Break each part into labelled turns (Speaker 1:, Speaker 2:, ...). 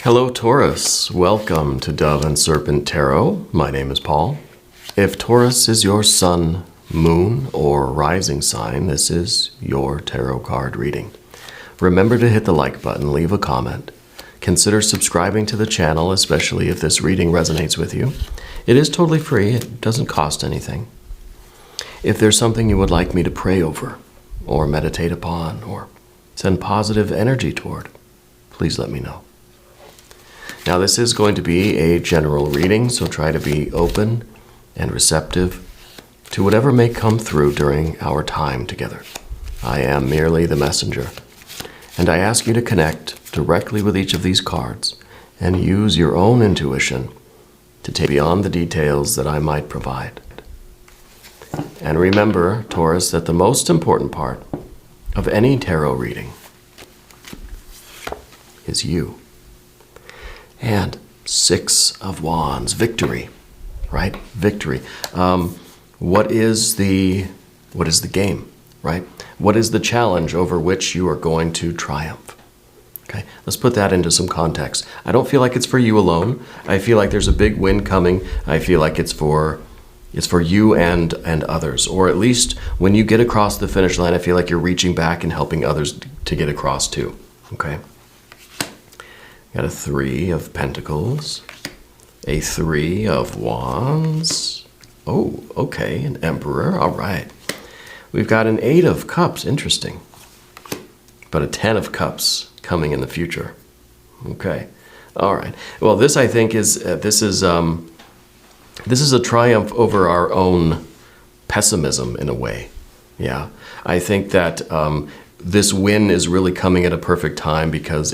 Speaker 1: Hello Taurus, welcome to Dove and Serpent Tarot. My name is Paul. If Taurus is your sun, moon, or rising sign, this is your tarot card reading. Remember to hit the like button, leave a comment. Consider subscribing to the channel, especially if this reading resonates with you. It is totally free, it doesn't cost anything. If there's something you would like me to pray over, or meditate upon, or send positive energy toward, please let me know. Now this is going to be a general reading, so try to be open and receptive to whatever may come through during our time together. I am merely the messenger, and I ask you to connect directly with each of these cards and use your own intuition to take beyond the details that I might provide. And remember, Taurus, that the most important part of any tarot reading is you. And 6 of Wands, victory, right? Victory. What is the game, right? What is the challenge over which you are going to triumph? Okay, let's put that into some context. I don't feel like it's for you alone. I feel like there's a big win coming. I feel like it's for you and others, or at least when you get across the finish line, I feel like you're reaching back and helping others to get across too. Okay. Got a 3 of Pentacles, a 3 of Wands. Oh, okay, an Emperor, all right. We've got an 8 of Cups, interesting. But a 10 of Cups coming in the future. Okay, all right. Well, this I think is, this is a triumph over our own pessimism in a way. Yeah, I think that this win is really coming at a perfect time because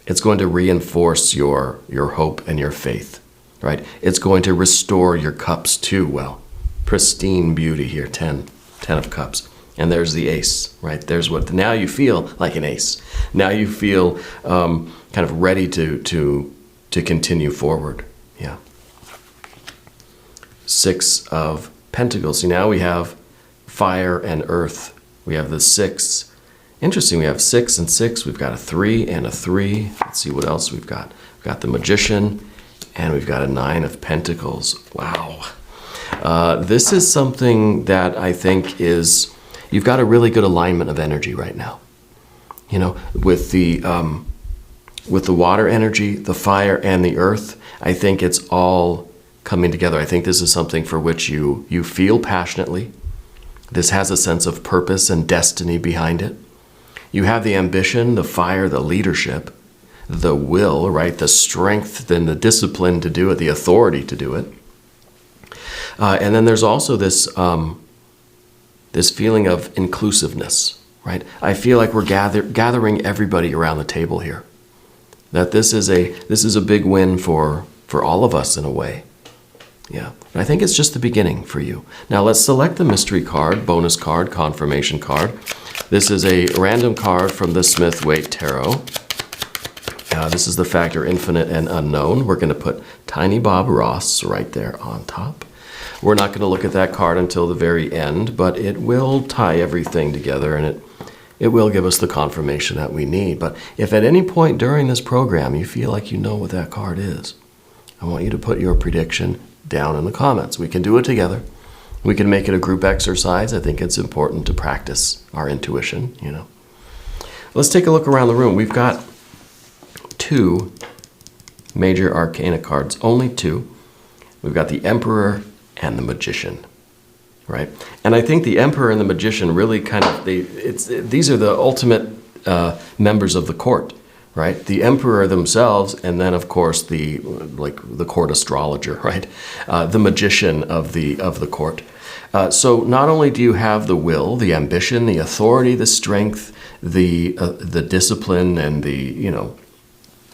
Speaker 1: it's going to reinforce your hope and your faith, right? It's going to restore your cups too, well, pristine beauty here, 10 of Cups. And there's the Ace, right? There's what, now you feel like an ace. Now you feel kind of ready to continue forward, yeah. 6 of Pentacles. See, now we have fire and earth. We have the 6. Interesting, we have 6 and 6. We've got a 3 and a 3. Let's see what else we've got. We've got the Magician, and we've got a 9 of Pentacles. Wow. This is something that I think is, you've got a really good alignment of energy right now. You know, with the water energy, the fire, and the earth, I think it's all coming together. I think this is something for which you feel passionately. This has a sense of purpose and destiny behind it. You have the ambition, the fire, the leadership, the will, right? The strength and the discipline to do it, the authority to do it. And then there's also this feeling of inclusiveness, right? I feel like we're gathering everybody around the table here. That this is a big win for all of us in a way. Yeah, and I think it's just the beginning for you. Now let's select the mystery card, bonus card, confirmation card. This is a random card from the Smith-Waite Tarot. This is the factor infinite and unknown. We're going to put Tiny Bob Ross right there on top. We're not going to look at that card until the very end, but it will tie everything together and it will give us the confirmation that we need. But if at any point during this program you feel like you know what that card is, I want you to put your prediction down in the comments. We can do it together. We can make it a group exercise. I think it's important to practice our intuition, you know. Let's take a look around the room. We've got 2 major Arcana cards, only 2. We've got the Emperor and the Magician, right? And I think the Emperor and the Magician really kind of, these are the ultimate members of the court, right? The Emperor themselves, and then of course the court astrologer, right? The magician of the court. So not only do you have the will, the ambition, the authority, the strength, the discipline, and the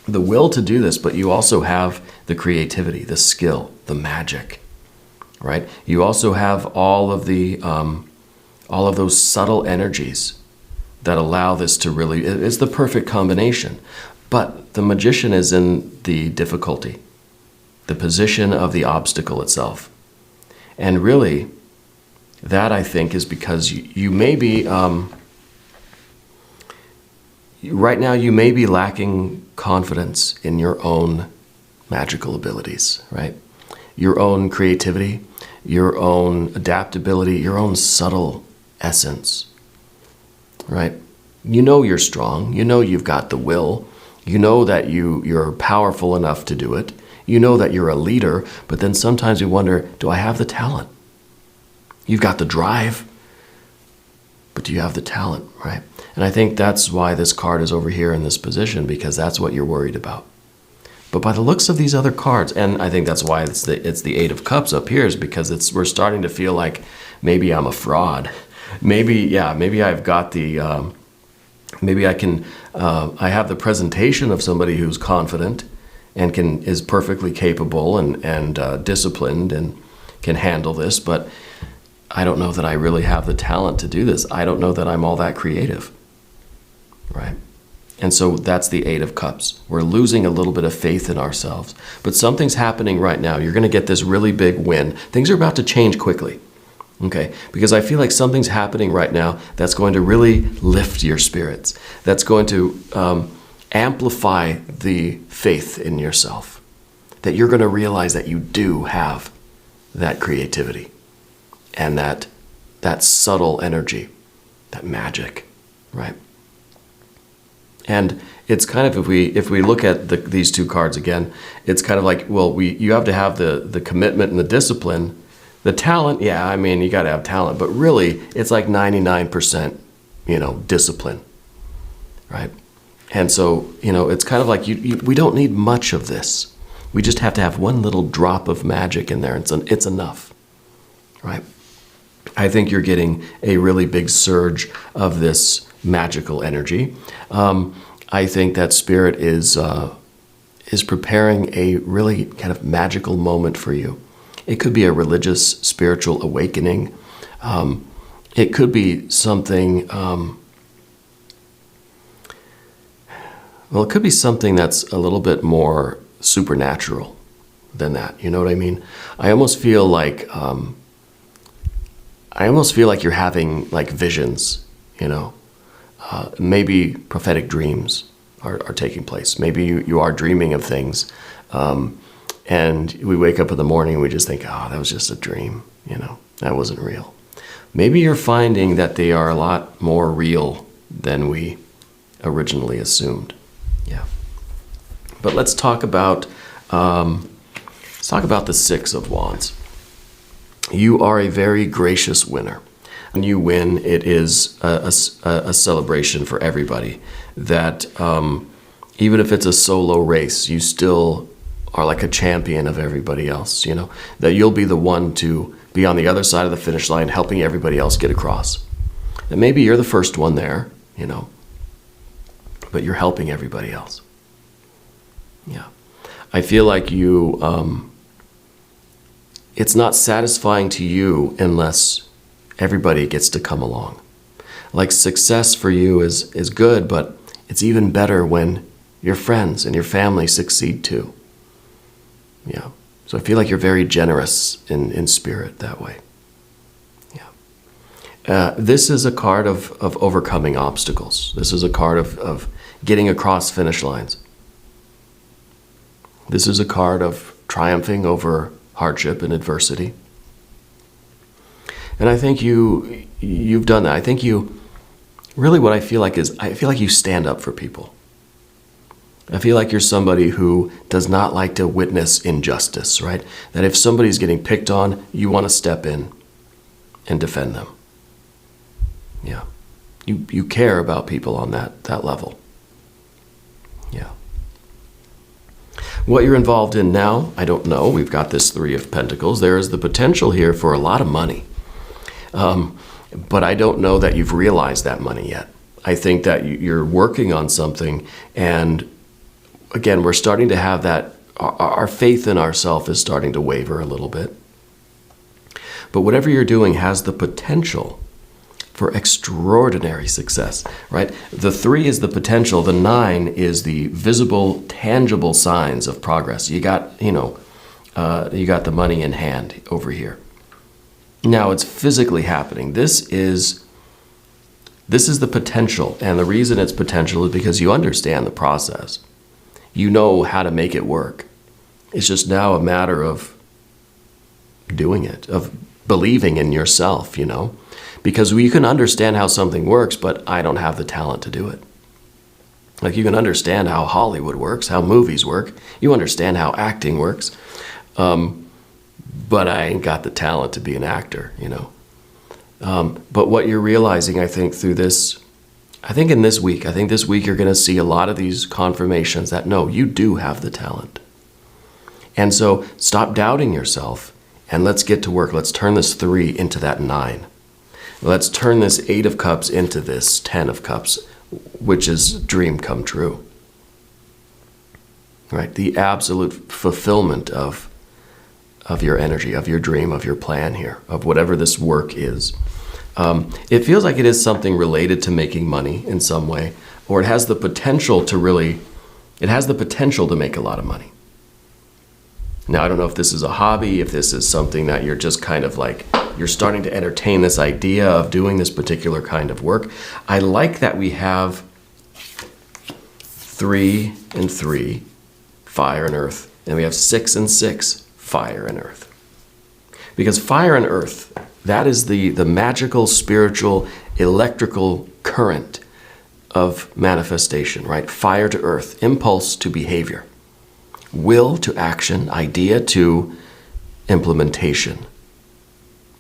Speaker 1: will to do this, but you also have the creativity, the skill, the magic, right? You also have all of those subtle energies that allow this to really, it's the perfect combination. But the Magician is in the difficulty, the position of the obstacle itself. And really, that I think is because you may be right now you may be lacking confidence in your own magical abilities, right? Your own creativity, your own adaptability, your own subtle essence, right? You know you're strong. You know you've got the will. You know that you're powerful enough to do it. You know that you're a leader, but then sometimes you wonder, do I have the talent? You've got the drive, but do you have the talent, right? And I think that's why this card is over here in this position, because that's what you're worried about. But by the looks of these other cards, and I think that's why it's the Eight of Cups up here, is because we're starting to feel like maybe I'm a fraud. Maybe I've got the, maybe I have the presentation of somebody who's confident and is perfectly capable and disciplined and can handle this, but I don't know that I really have the talent to do this. I don't know that I'm all that creative, right? And so that's the Eight of Cups. We're losing a little bit of faith in ourselves, but something's happening right now. You're going to get this really big win. Things are about to change quickly, okay? Because I feel like something's happening right now that's going to really lift your spirits. That's going to amplify the faith in yourself, that you're going to realize that you do have that creativity and that subtle energy, that magic, right? And it's kind of, if we look at these two cards again, it's kind of like, well, you have to have the commitment and the discipline. The talent, yeah, I mean, you got to have talent, but really it's like 99%, discipline, right? And so, it's kind of like we don't need much of this. We just have to have one little drop of magic in there. It's enough, right? I think you're getting a really big surge of this magical energy. I think that Spirit is preparing a really kind of magical moment for you. It could be a religious, spiritual awakening. It could be something, it could be something that's a little bit more supernatural than that. You know what I mean? I almost feel like you're having like visions, maybe prophetic dreams are taking place. Maybe you are dreaming of things. And we wake up in the morning and we just think, oh, that was just a dream, that wasn't real. Maybe you're finding that they are a lot more real than we originally assumed. Yeah. But let's talk about the Six of Wands. You are a very gracious winner. When you win, it is a celebration for everybody. That even if it's a solo race, you still are like a champion of everybody else, that you'll be the one to be on the other side of the finish line helping everybody else get across. And maybe you're the first one there, but you're helping everybody else. Yeah. I feel like it's not satisfying to you unless everybody gets to come along. Like success for you is good, but it's even better when your friends and your family succeed too. Yeah. So I feel like you're very generous in spirit that way. Yeah. This is a card of overcoming obstacles. This is a card of getting across finish lines. This is a card of triumphing over hardship and adversity. And I think you've done that. I think what I feel like you stand up for people. I feel like you're somebody who does not like to witness injustice, right? That if somebody's getting picked on, you want to step in and defend them. Yeah. You care about people on that level. Yeah. What you're involved in now, I don't know. We've got this Three of Pentacles. There is the potential here for a lot of money. But I don't know that you've realized that money yet. I think that you're working on something, and again, we're starting to have that, our faith in ourselves is starting to waver a little bit. But whatever you're doing has the potential for extraordinary success, right? The 3 is the potential, the 9 is the visible, tangible signs of progress. You got the money in hand over here. Now it's physically happening. This is This is the potential, and the reason it's potential is because you understand the process. You know how to make it work. It's just now a matter of doing it, of believing in yourself, you know? Because you can understand how something works, but I don't have the talent to do it. Like, you can understand how Hollywood works, how movies work. You understand how acting works. But I ain't got the talent to be an actor, you know? But what you're realizing, I think, through this, I think this week you're going to see a lot of these confirmations that, no, you do have the talent. And so stop doubting yourself and let's get to work. Let's turn this 3 into that 9. Let's turn this 8 of Cups into this 10 of Cups, which is dream come true. Right? The absolute fulfillment of your energy, of your dream, of your plan here, of whatever this work is. It feels like it is something related to making money in some way, or it has the potential to make a lot of money. Now, I don't know if this is a hobby, if this is something that you're just kind of like, you're starting to entertain this idea of doing this particular kind of work. I like that we have 3 and 3, fire and earth, and we have 6 and 6, fire and earth. Because fire and earth, that is the magical, spiritual, electrical current of manifestation, right? Fire to earth, impulse to behavior, will to action, idea to implementation,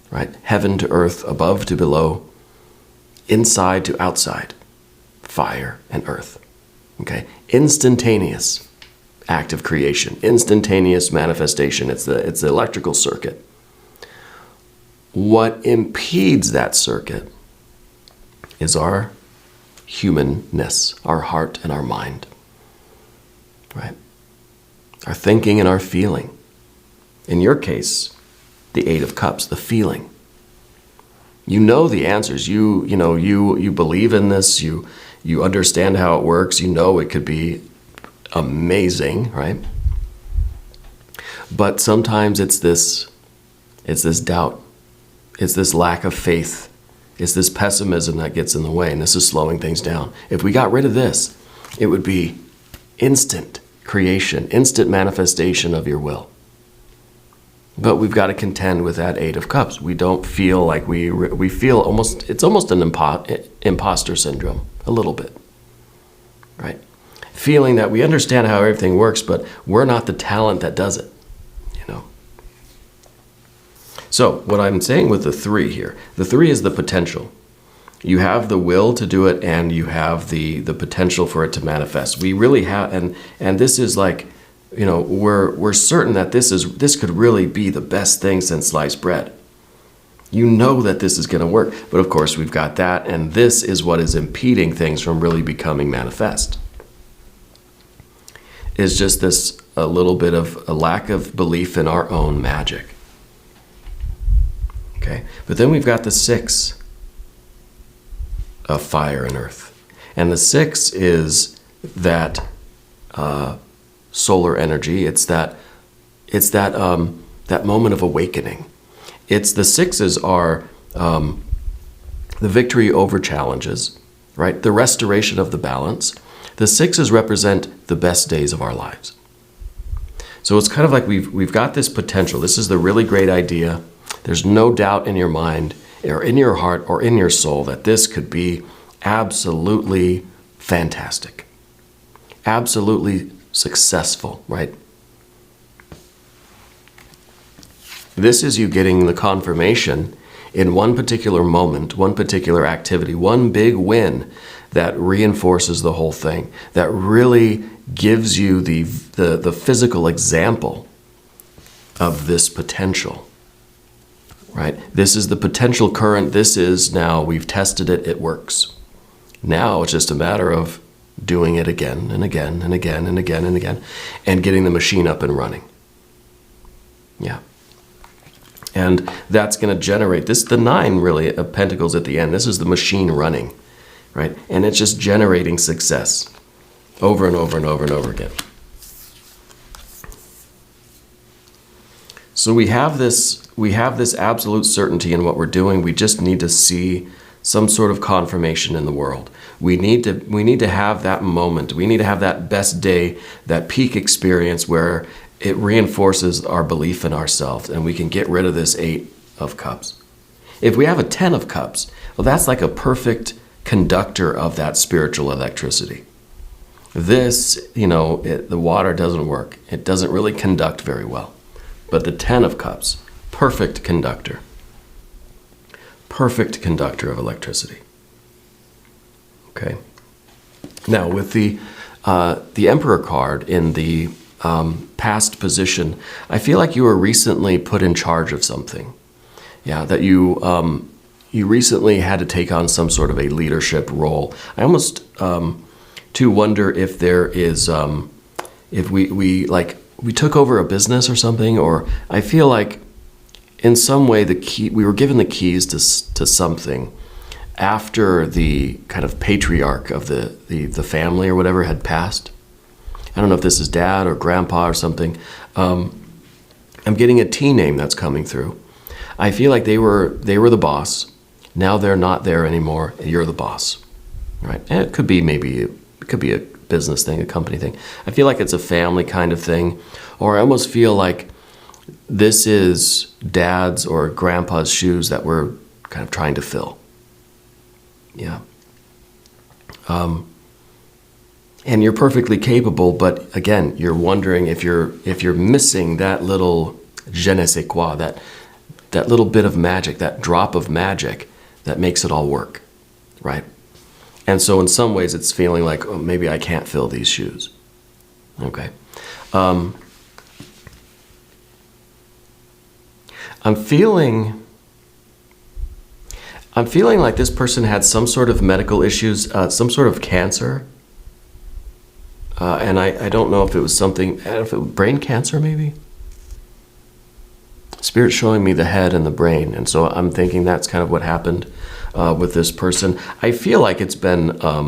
Speaker 1: right? Heaven to earth, above to below, inside to outside, fire and earth, okay? Instantaneous act of creation, instantaneous manifestation. It's the electrical circuit. What impedes that circuit is our humanness, our heart and our mind, right? Our thinking and our feeling. In your case, the 8 of Cups, the feeling. You know the answers. You believe in this. You understand how it works. You know it could be amazing, right? But sometimes it's this doubt. It's this lack of faith. It's this pessimism that gets in the way, and this is slowing things down. If we got rid of this, it would be instant creation, instant manifestation of your will. But we've got to contend with that 8 of Cups. We don't feel like we feel almost, it's almost an imposter syndrome, a little bit, right? Feeling that we understand how everything works, but we're not the talent that does it, you know? So what I'm saying with the 3 here, the 3 is the potential. You have the will to do it, and you have the potential for it to manifest. We really have, and this is like, you know, we're certain that this could really be the best thing since sliced bread. You know that this is going to work, but of course we've got that, and this is what is impeding things from really becoming manifest. Is just this a little bit of a lack of belief in our own magic. Okay, but then we've got the 6 of fire and earth, and the 6 is that solar energy. It's that moment of awakening. It's the 6s are the victory over challenges, right? The restoration of the balance. The 6s represent the best days of our lives. So it's kind of like we've got this potential. This is the really great idea. There's no doubt in your mind or in your heart or in your soul that this could be absolutely fantastic, absolutely successful, right? This is you getting the confirmation in one particular moment, one particular activity, one big win that reinforces the whole thing, that really gives you the physical example of this potential, right? This is the potential current. This is now, we've tested it, it works. Now it's just a matter of doing it again and again and again and again and again and getting the machine up and running. Yeah. And that's going to generate this, the 9 really of Pentacles at the end. This is the machine running, right? And it's just generating success over and over and over and over again. So we have this absolute certainty in what we're doing. We just need to see some sort of confirmation in the world. We need to have that moment. We need to have that best day, that peak experience where it reinforces our belief in ourselves, and we can get rid of this 8 of Cups. If we have a 10 of Cups, well, that's like a perfect conductor of that spiritual electricity. This, the water doesn't work. It doesn't really conduct very well. But the 10 of Cups, perfect conductor. Perfect conductor of electricity. Okay. Now, with the Emperor card in the past position, I feel like you were recently put in charge of something. Yeah, that you recently had to take on some sort of a leadership role. I almost to wonder if there is if we took over a business or something, or I feel like in some way we were given the keys to something after the kind of patriarch of the family or whatever had passed. I don't know if this is dad or grandpa or something. I'm getting a T name that's coming through. I feel like they were the boss. Now they're not there anymore. You're the boss, right? And it could be a business thing, a company thing. I feel like it's a family kind of thing, or I almost feel like this is dad's or grandpa's shoes that we're kind of trying to fill. Yeah. And you're perfectly capable, but again, you're wondering if you're missing that little je ne sais quoi, that little bit of magic, that drop of magic that makes it all work, right? And so in some ways it's feeling like, oh, maybe I can't fill these shoes. Okay. I'm feeling like this person had some sort of medical issues, some sort of cancer. And I don't know if it was something, I don't know if it was brain cancer maybe? Spirit's showing me the head and the brain, and so I'm thinking that's kind of what happened with this person. I feel like it's been a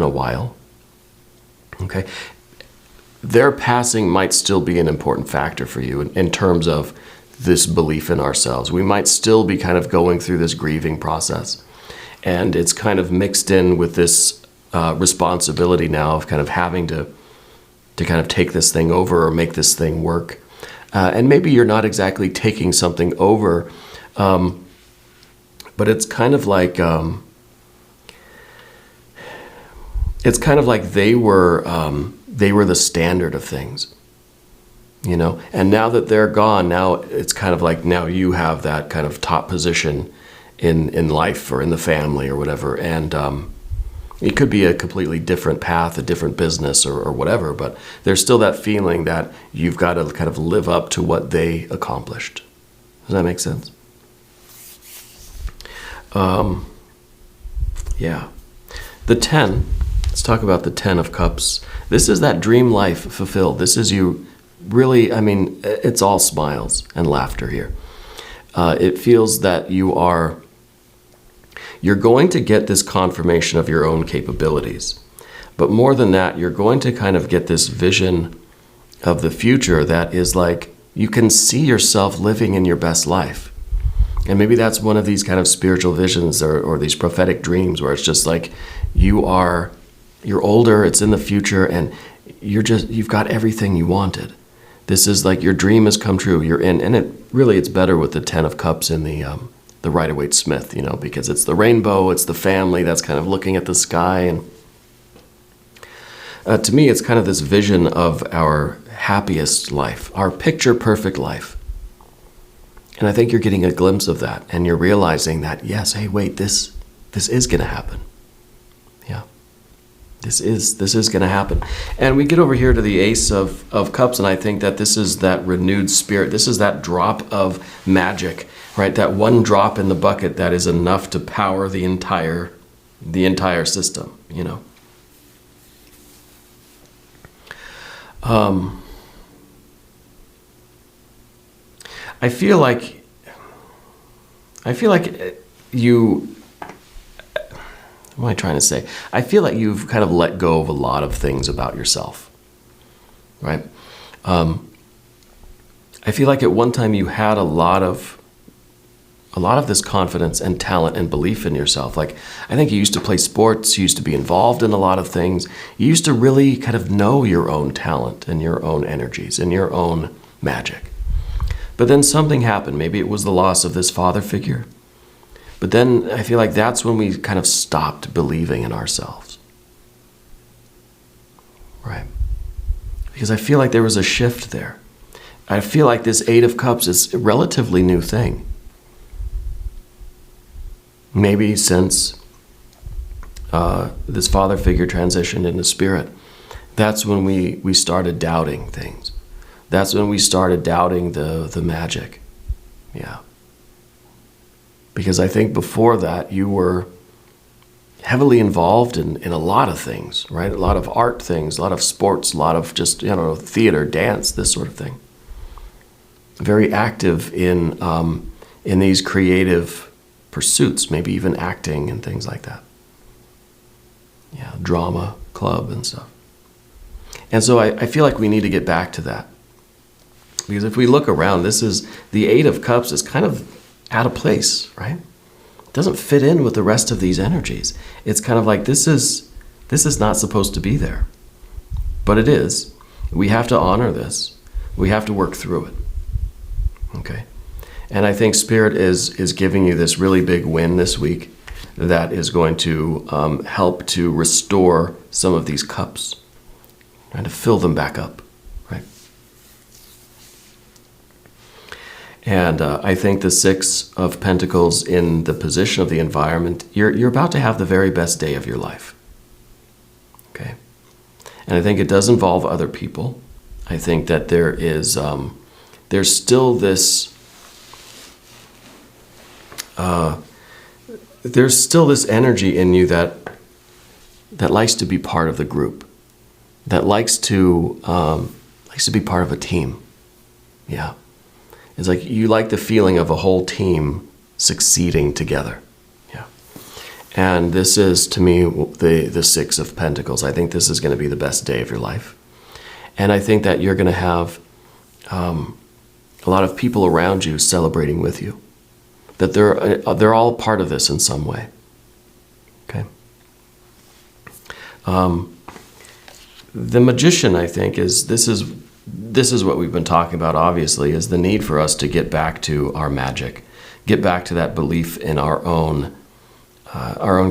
Speaker 1: while. Okay, their passing might still be an important factor for you in terms of this belief in ourselves. We might still be kind of going through this grieving process, and it's kind of mixed in with this responsibility now of kind of having to kind of take this thing over or make this thing work. And maybe you're not exactly taking something over, but it's kind of like they were the standard of things, And now that they're gone, now it's kind of like now you have that kind of top position in life or in the family or whatever, and it could be a completely different path, a different business or whatever, but there's still that feeling that you've got to kind of live up to what they accomplished. Does that make sense? Yeah. The 10, let's talk about the 10 of Cups. This is that dream life fulfilled. This is you really, it's all smiles and laughter here. It feels that you're going to get this confirmation of your own capabilities. But more than that, you're going to kind of get this vision of the future that is like, you can see yourself living in your best life. And maybe that's one of these kind of spiritual visions or these prophetic dreams where it's just like, you're older, it's in the future, and you've got everything you wanted. This is like your dream has come true. You're in, and it's better with the 10 of Cups in the Rider-Waite-Smith, because it's the rainbow, it's the family that's kind of looking at the sky. And to me, it's kind of this vision of our happiest life, our picture-perfect life. And I think you're getting a glimpse of that, and you're realizing that, yes, hey, wait, this is going to happen. Yeah, this is going to happen. And we get over here to the Ace of Cups, and I think that this is that renewed spirit. This is that drop of magic, right? That one drop in the bucket that is enough to power the entire system, I feel like you, what am I trying to say? I feel like you've kind of let go of a lot of things about yourself, right? I feel like at one time you had a lot of a lot of this confidence and talent and belief in yourself. Like, I think you used to play sports, you used to be involved in a lot of things. You used to really kind of know your own talent and your own energies and your own magic. But then something happened. Maybe it was the loss of this father figure. But then I feel like that's when we kind of stopped believing in ourselves. Right? Because I feel like there was a shift there. I feel like this Eight of Cups is a relatively new thing. Maybe since this father figure transitioned into spirit, that's when we started doubting things. That's when we started doubting the magic. Yeah. Because I think before that, you were heavily involved in a lot of things, right? A lot of art things, a lot of sports, a lot of just, theater, dance, this sort of thing. Very active in these creative pursuits, maybe even acting and things like that. Yeah, drama, club and stuff. And so I feel like we need to get back to that. Because if we look around, the Eight of Cups is kind of out of place, right? It doesn't fit in with the rest of these energies. It's kind of like this is not supposed to be there. But it is. We have to honor this. We have to work through it. Okay? And I think Spirit is giving you this really big win this week that is going to help to restore some of these cups and to fill them back up, right? And I think the Six of Pentacles in the position of the environment, you're about to have the very best day of your life, okay? And I think it does involve other people. I think that there's still this energy in you that likes to be part of the group, that likes to be part of a team. Yeah, it's like you like the feeling of a whole team succeeding together. Yeah, and this is to me the Six of Pentacles. I think this is going to be the best day of your life, and I think that you're going to have a lot of people around you celebrating with you. That they're all part of this in some way. Okay. The Magician, I think, this is what we've been talking about. Obviously, is the need for us to get back to our magic, get back to that belief in our own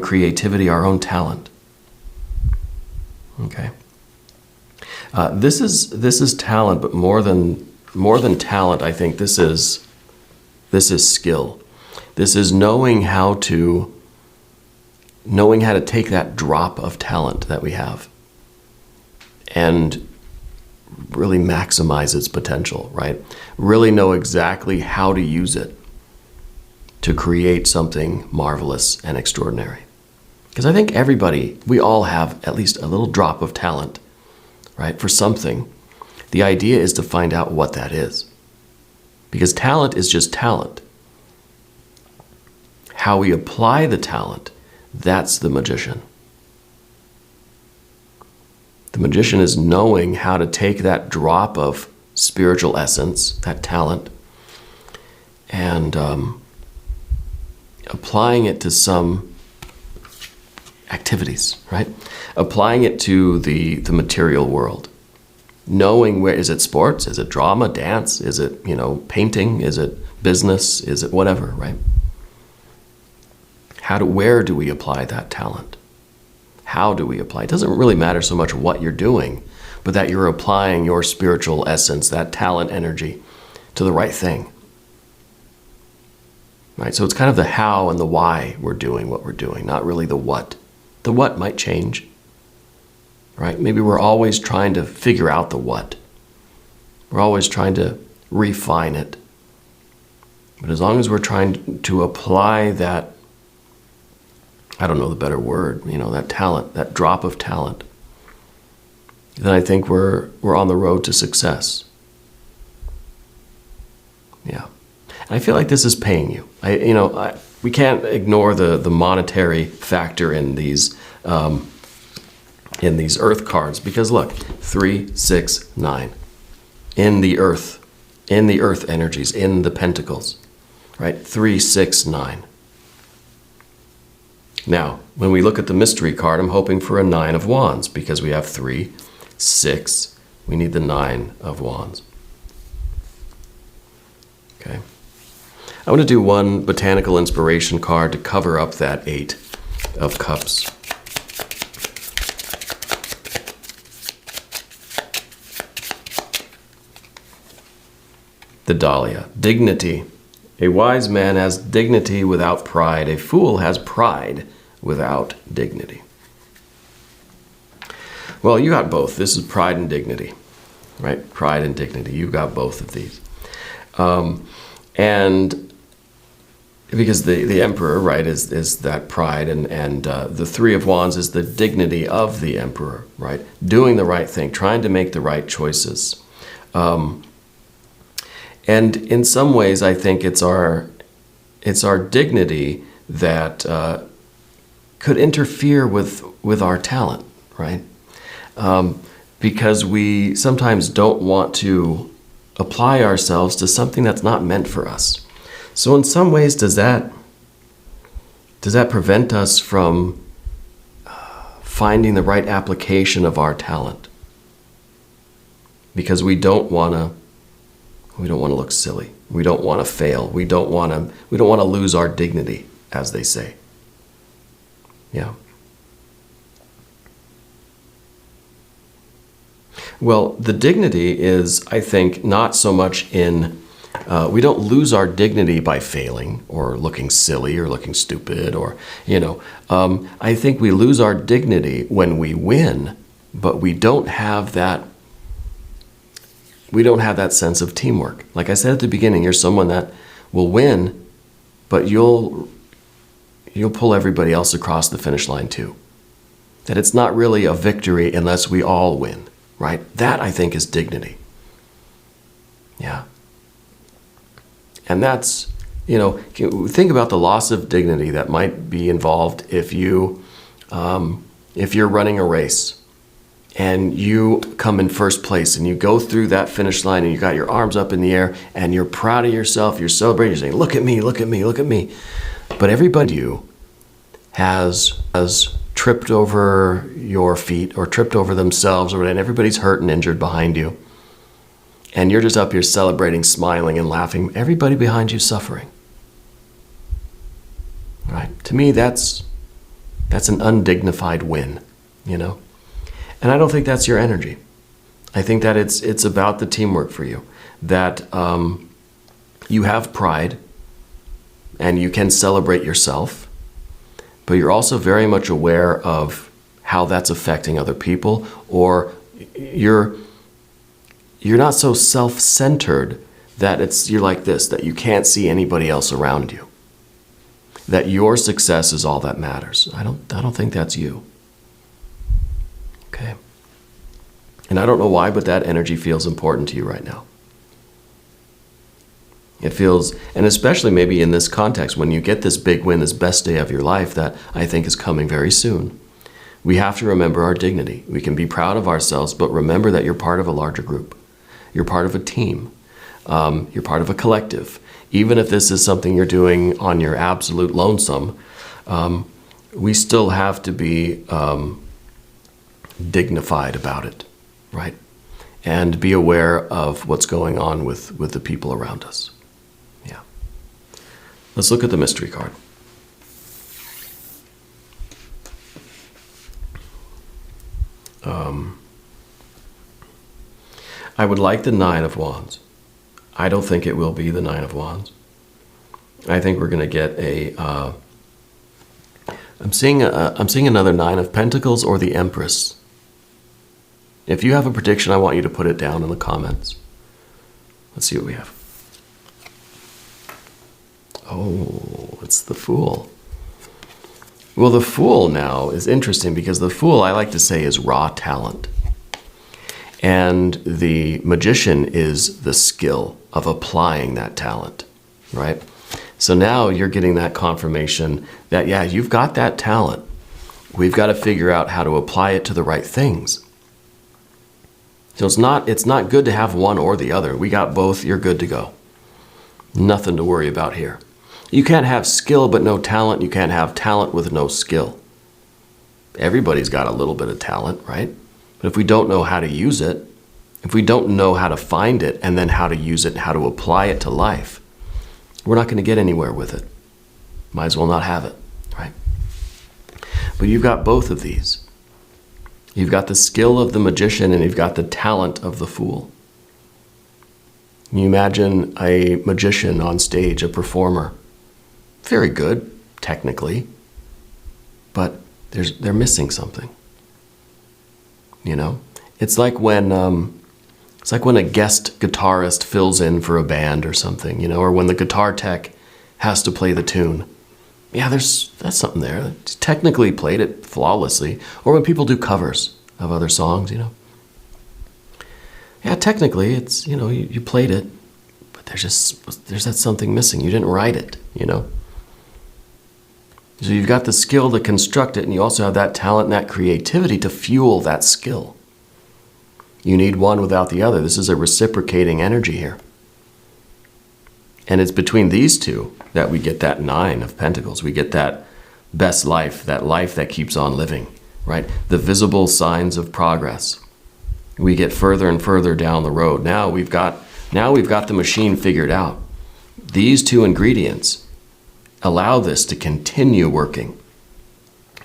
Speaker 1: creativity, our own talent. Okay. This is talent, but more than talent, I think this is skill. This is knowing how to take that drop of talent that we have and really maximize its potential, right? Really know exactly how to use it to create something marvelous and extraordinary. Because I think we all have at least a little drop of talent, right, for something. The idea is to find out what that is. Because talent is just talent. How we apply the talent, that's the magician. The magician is knowing how to take that drop of spiritual essence, that talent, and applying it to some activities, right? Applying it to the material world. Knowing where, is it sports? Is it drama, dance? Is it, painting? Is it business? Is it whatever, right? Where do we apply that talent? How do we apply? It doesn't really matter so much what you're doing, but that you're applying your spiritual essence, that talent energy, to the right thing. Right? So it's kind of the how and the why we're doing what we're doing, not really the what. The what might change. Right? Maybe we're always trying to figure out the what. We're always trying to refine it. But as long as we're trying to apply that, I don't know the better word, that talent, that drop of talent, then I think we're on the road to success. Yeah. And I feel like this is paying you. We can't ignore the monetary factor in these earth cards, because look, 3, 6, 9. In the earth energies, in the pentacles. right? 3, 6, 9. Now, when we look at the mystery card, I'm hoping for a 9 of wands because we have 3, 6. We need the 9 of wands. Okay. I want to do one botanical inspiration card to cover up that 8 of cups. The Dahlia. Dignity. A wise man has dignity without pride. A fool has pride without dignity. Well, you got both. This is pride and dignity, right? Pride and dignity. You got both of these. And because the emperor, right, is that pride, and the 3 of wands is the dignity of the emperor, right? Doing the right thing, trying to make the right choices. And in some ways, I think it's our dignity that could interfere with our talent, right? Because we sometimes don't want to apply ourselves to something that's not meant for us. So in some ways, does that prevent us from finding the right application of our talent? Because we don't want to look silly. We don't want to fail. We don't want to lose our dignity, as they say. Yeah. Well, the dignity is, I think, not so much in, we don't lose our dignity by failing or looking silly or looking stupid or, I think we lose our dignity when we win, but we don't have that sense of teamwork. Like I said at the beginning, you're someone that will win, but you'll pull everybody else across the finish line too. That it's not really a victory unless we all win, right? That, I think, is dignity. Yeah. And that's, think about the loss of dignity that might be involved if you're running a race and you come in first place and you go through that finish line and you got your arms up in the air and you're proud of yourself, you're celebrating, you're saying, look at me, look at me, look at me. But everybody has tripped over your feet or tripped over themselves, and everybody's hurt and injured behind you. And you're just up here celebrating, smiling and laughing. Everybody behind you suffering. Right? To me, that's an undignified win, And I don't think that's your energy. I think that it's about the teamwork for you. That you have pride and you can celebrate yourself, but you're also very much aware of how that's affecting other people, or you're not so self-centered that you're like this, that you can't see anybody else around you. That your success is all that matters. I don't think that's you. Okay. And I don't know why, but that energy feels important to you right now. It feels, and especially maybe in this context, when you get this big win, this best day of your life that I think is coming very soon, we have to remember our dignity. We can be proud of ourselves, but remember that you're part of a larger group. You're part of a team. You're part of a collective. Even if this is something you're doing on your absolute lonesome, we still have to be dignified about it, right? And be aware of what's going on with the people around us. Yeah. Let's look at the mystery card. I would like the 9 of wands. I don't think it will be the 9 of wands. I think we're going to get I'm seeing another 9 of pentacles or the Empress. If you have a prediction, I want you to put it down in the comments. Let's see what we have. Oh, it's the Fool. Well, the Fool now is interesting because the Fool, I like to say, is raw talent. And the Magician is the skill of applying that talent, right? So now you're getting that confirmation that, yeah, you've got that talent. We've got to figure out how to apply it to the right things. So it's not good to have one or the other. We got both. You're good to go. Nothing to worry about here. You can't have skill but no talent. You can't have talent with no skill. Everybody's got a little bit of talent, right? But if we don't know how to use it, if we don't know how to find it and then how to use it and how to apply it to life, we're not going to get anywhere with it. Might as well not have it, right? But you've got both of these. You've got the skill of the magician and you've got the talent of the fool. You imagine a magician on stage, a performer. Very good, technically, but they're missing something. You know? It's like when a guest guitarist fills in for a band or something, you know, or when the guitar tech has to play the tune. Yeah, that's something there. It's technically played it flawlessly. Or when people do covers of other songs, you know. Yeah, technically it's, you know, you played it, but there's that something missing. You didn't write it, you know. So you've got the skill to construct it, and you also have that talent and that creativity to fuel that skill. You need one without the other. This is a reciprocating energy here. And it's between these two that we get that 9 of Pentacles. We get that best life that keeps on living, right? The visible signs of progress. We get further and further down the road. Now we've got the machine figured out. These two ingredients allow this to continue working.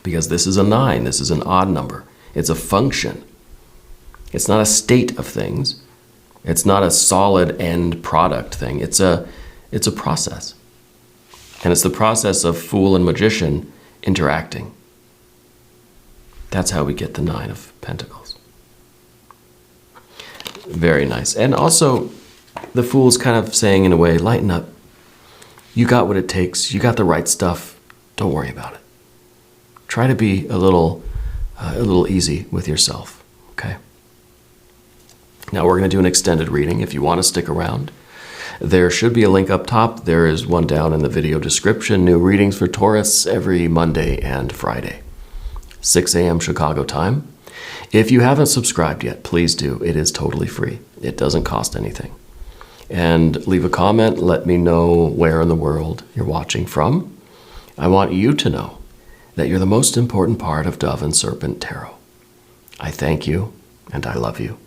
Speaker 1: Because this is a 9, this is an odd number. It's a function. It's not a state of things. It's not a solid end product thing. It's a process. And it's the process of fool and magician interacting. That's how we get the 9 of Pentacles. Very nice. And also, the fool's kind of saying in a way, lighten up. You got what it takes. You got the right stuff. Don't worry about it. Try to be a little easy with yourself, okay? Now we're going to do an extended reading if you want to stick around. There should be a link up top. There is one down in the video description. New readings for Taurus every Monday and Friday, 6 a.m. Chicago time. If you haven't subscribed yet, please do. It is totally free. It doesn't cost anything. And leave a comment. Let me know where in the world you're watching from. I want you to know that you're the most important part of Dove and Serpent Tarot. I thank you and I love you.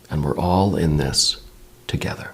Speaker 1: And we're all in this together.